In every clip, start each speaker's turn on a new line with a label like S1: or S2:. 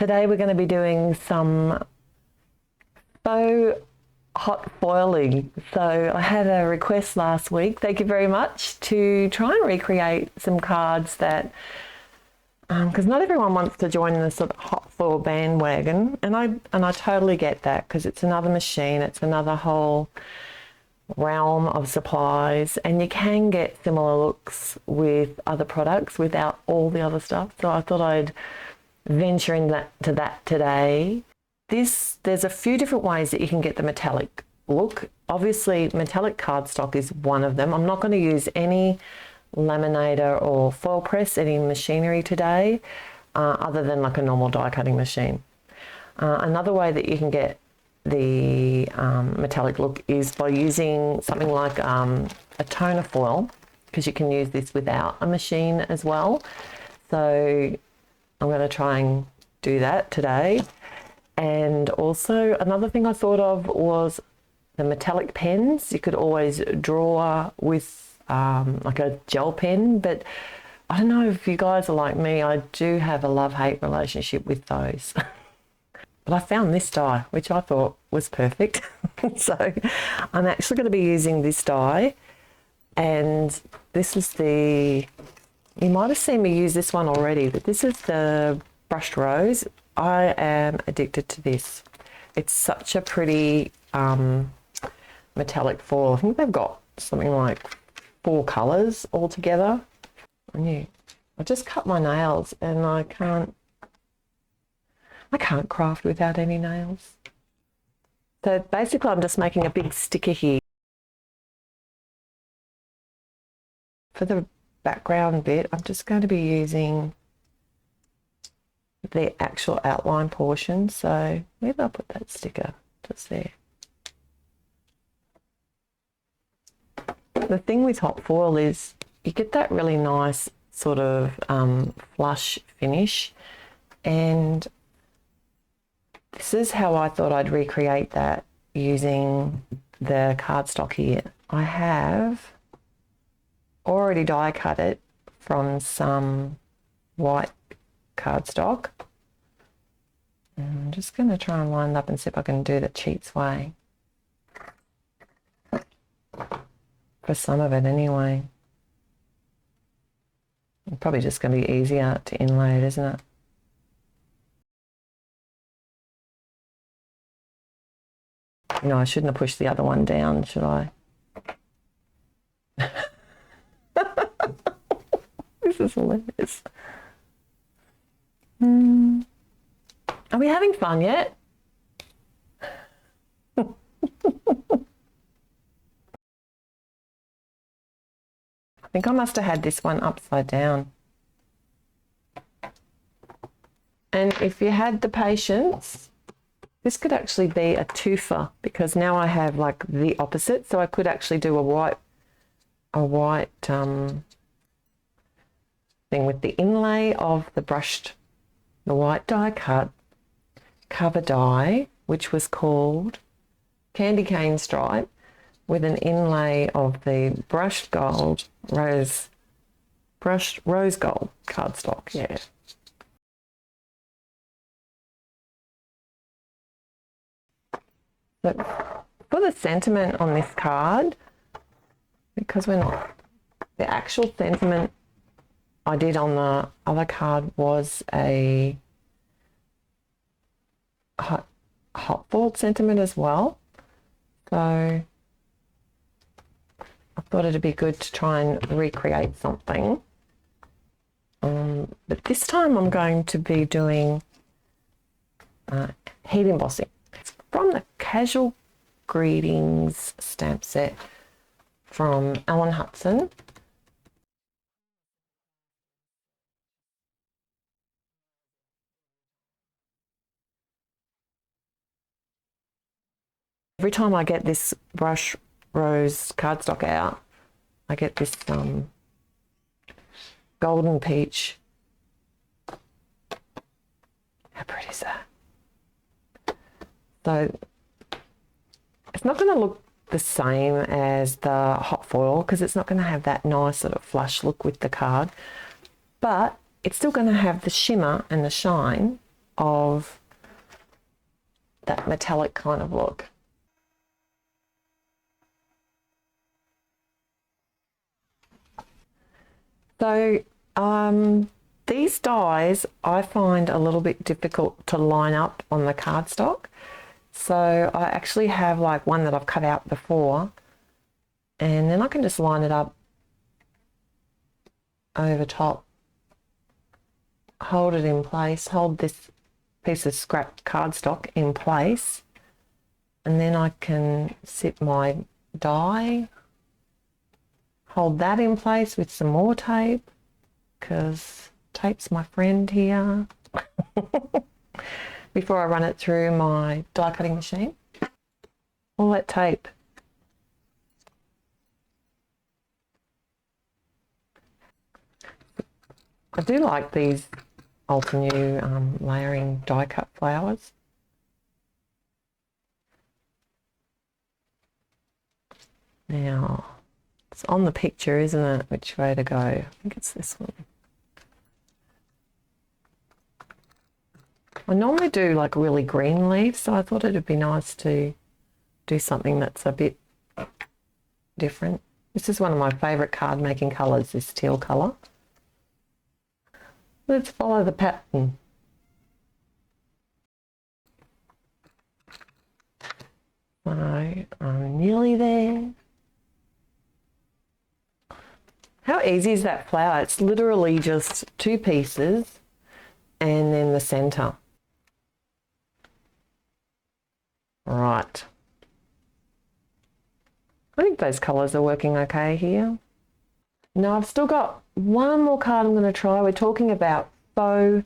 S1: Today we're going to be doing some faux hot foiling. So I had a request last week, thank you very much, to try and recreate some cards that, because not everyone wants to join the sort of hot foil bandwagon, and I totally get that, because it's another machine, it's another whole realm of supplies, and you can get similar looks with other products without all the other stuff. So I thought I'd venture into that today. There's a few different ways that you can get the metallic look. Obviously, metallic cardstock is one of them. I'm not going to use any laminator or foil press, any machinery today, other than like a normal die cutting machine. Another way that you can get the metallic look is by using something like a toner foil, because you can use this without a machine as well. So I'm going to try and do that today. And also another thing I thought of was the metallic pens. You could always draw with like a gel pen, but I don't know if you guys are like me, I do have a love-hate relationship with those. But I found this die, which I thought was perfect. So I'm actually going to be using this die, and this is you might have seen me use this one already, but this is the brushed rose. I am addicted to this. It's such a pretty metallic foil. I think they've got something like 4 colours altogether. I just cut my nails, and I can't craft without any nails. So basically I'm just making a big sticker here. For the background bit, I'm just going to be using the actual outline portion. So where did I put that sticker? Just there. The thing with hot foil is you get that really nice sort of flush finish, and this is how I thought I'd recreate that using the cardstock here. I have already die cut it from some white cardstock. And I'm just going to try and line it up and see if I can do the cheats way. For some of it anyway. It's probably just going to be easier to inlay it, isn't it? No, I shouldn't have pushed the other one down, should I? This is hilarious. Are we having fun yet? I think I must have had this one upside down. And if you had the patience, this could actually be a twofer, because now I have like the opposite. So I could actually do a white thing with the inlay of the white die cut cover die, which was called Candy Cane Stripe, with an inlay of the brushed rose gold cardstock. Yeah. So for the sentiment on this card, because the actual sentiment I did on the other card was a hot foiled sentiment as well. So I thought it'd be good to try and recreate something. But this time I'm going to be doing heat embossing. It's from the Casual Greetings stamp set from Alan Hudson. Every time I get this brush rose cardstock out, I get this golden peach. How pretty is that? So it's not going to look the same as the hot foil, because it's not going to have that nice sort of flush look with the card, but it's still going to have the shimmer and the shine of that metallic kind of look. So these dies I find a little bit difficult to line up on the cardstock. So I actually have like one that I've cut out before, and then I can just line it up over top, hold it in place, hold this piece of scrap cardstock in place, and then I can sit my die, hold that in place with some more tape, because tape's my friend here, before I run it through my die cutting machine. All that tape. I do like these Ultra New layering die cut flowers. Now, it's on the picture, isn't it? Which way to go? I think it's this one. I normally do like really green leaves, so I thought it'd be nice to do something that's a bit different. This is one of my favourite card making colours, this teal colour. Let's follow the pattern. So I'm nearly there. How easy is that flower? It's literally just two pieces and then the centre. Right. I think those colours are working okay here. Now I've still got one more card I'm going to try. We're talking about faux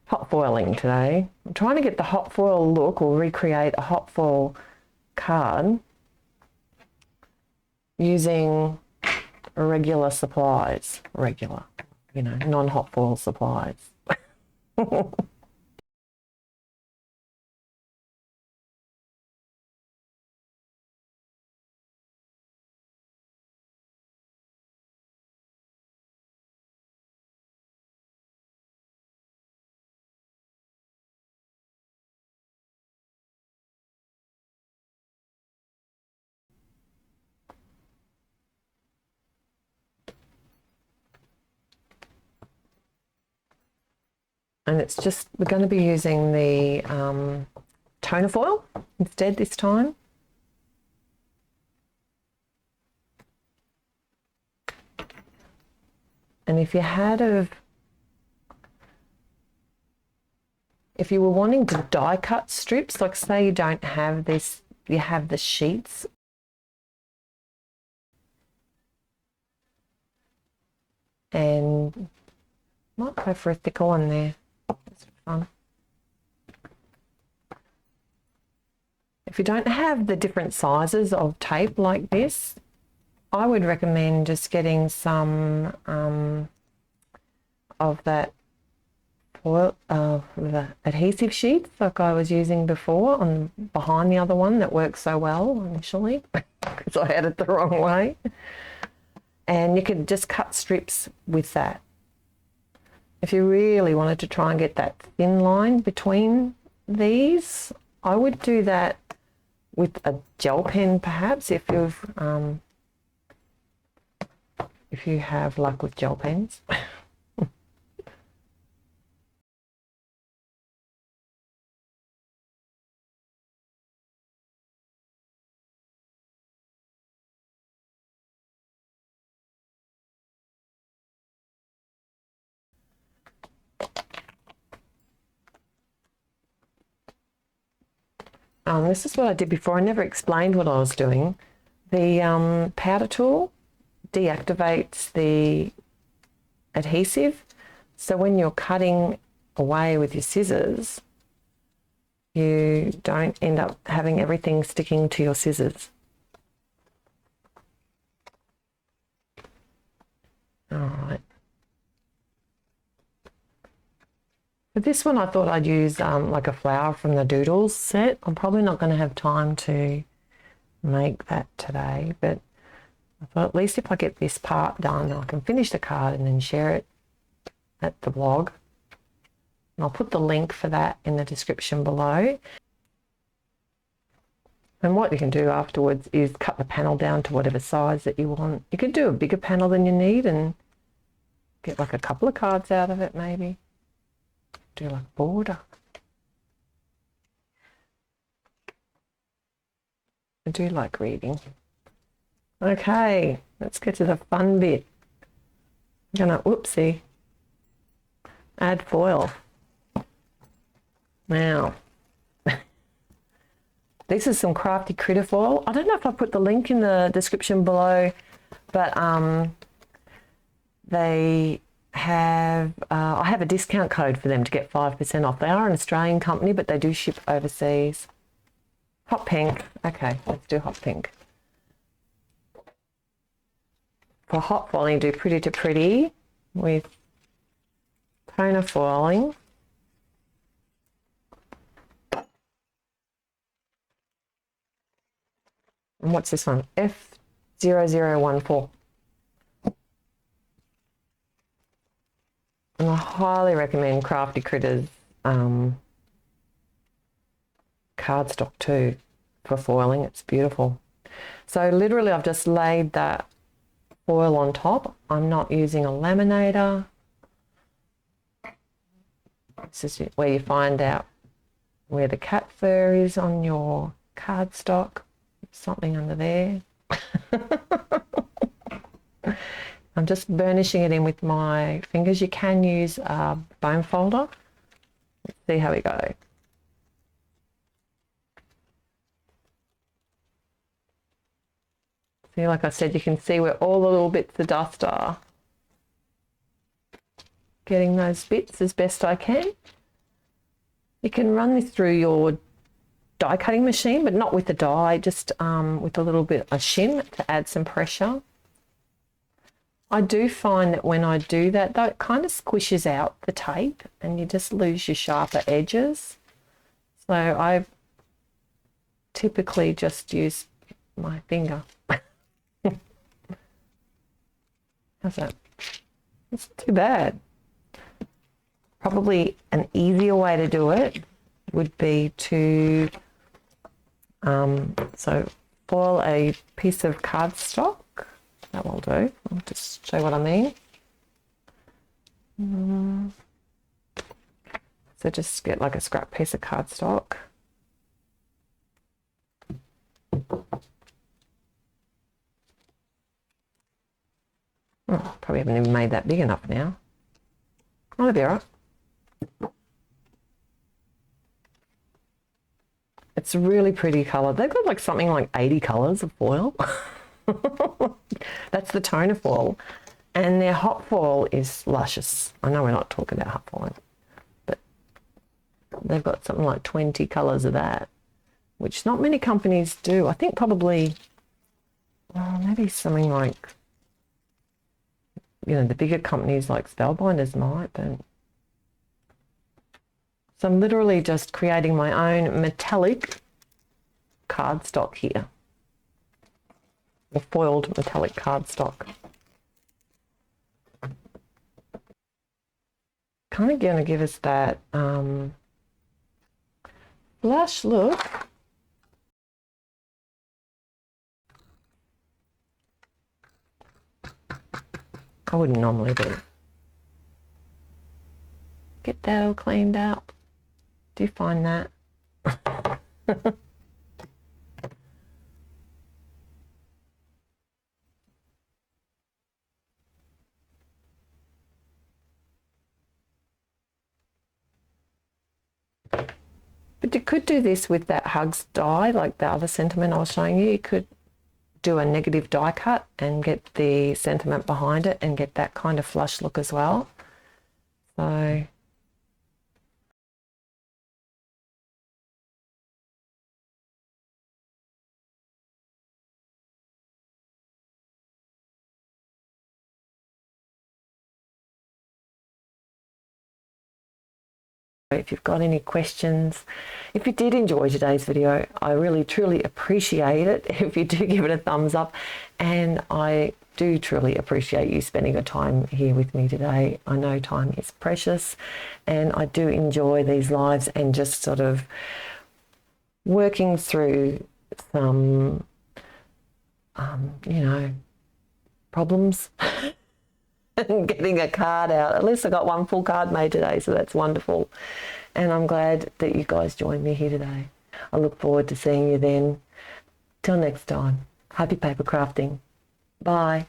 S1: hot foiling today. I'm trying to get the hot foil look, or recreate a hot foil card using regular supplies. Regular, you know, non-hot foil supplies. And it's just, we're going to be using the toner foil instead this time. And if you were wanting to die cut strips, like say you don't have this, you have the sheets. And might go for a thicker one there. That's fun. If you don't have the different sizes of tape like this, I would recommend just getting some of that foil, the adhesive sheets like I was using before on behind the other one that worked so well initially, because I had it the wrong way. And you could just cut strips with that. If you really wanted to try and get that thin line between these, I would do that with a gel pen perhaps, if you have luck with gel pens. This is what I did before. I never explained what I was doing. The powder tool deactivates the adhesive, so when you're cutting away with your scissors, you don't end up having everything sticking to your scissors. All right. For this one, I thought I'd use like a flower from the Doodles set. I'm probably not going to have time to make that today, but I thought at least if I get this part done, I can finish the card and then share it at the blog. And I'll put the link for that in the description below. And what you can do afterwards is cut the panel down to whatever size that you want. You could do a bigger panel than you need and get like a couple of cards out of it maybe. Do like a border. I do like reading. Okay, let's get to the fun bit. I'm gonna, whoopsie, add foil. Now, this is some Crafty Critta foil. I don't know if I put the link in the description below, but they have, I have a discount code for them to get 5% off. They are an Australian company, but they do ship overseas. Hot pink. Okay, let's do hot pink. For hot foiling, do Pretty to Pretty with toner foiling. And what's this one? F0014. And I highly recommend Crafty Critta's cardstock too for foiling. It's beautiful. So literally I've just laid that foil on top. I'm not using a laminator. This is where you find out where the cat fur is on your cardstock. Something under there. I'm just burnishing it in with my fingers. You can use a bone folder. Let's see how we go. See, like I said, you can see where all the little bits of dust are. Getting those bits as best I can. You can run this through your die cutting machine, but not with the die, just with a little bit of shim to add some pressure. I do find that when I do that though, it kind of squishes out the tape and you just lose your sharper edges. So I typically just use my finger. How's that? It's not too bad. Probably an easier way to do it would be to so foil a piece of cardstock. That will do. I'll just show you what I mean. So just get like a scrap piece of cardstock. Oh, probably haven't even made that big enough now. Oh, that'll be all right. It's a really pretty colour. They've got like something like 80 colours of foil. That's the toner foil. And their hot foil is luscious. I know we're not talking about hot foiling, but they've got something like 20 colours of that, which not many companies do. I think probably, maybe something like, you know, the bigger companies like Spellbinders might, but so I'm literally just creating my own metallic cardstock here, or foiled metallic cardstock. Kind of going to give us that blush look. I wouldn't normally do. Get that all cleaned out. Do you find that? But you could do this with that Hugs die, like the other sentiment I was showing you. You could do a negative die cut and get the sentiment behind it and get that kind of flush look as well. So if you've got any questions, if you did enjoy today's video, I really truly appreciate it if you do give it a thumbs up, and I do truly appreciate you spending your time here with me today. I know time is precious, and I do enjoy these lives and just sort of working through some, problems and getting a card out. At least I got one full card made today, so that's wonderful. And I'm glad that you guys joined me here today. I look forward to seeing you then. Till next time, happy paper crafting. Bye.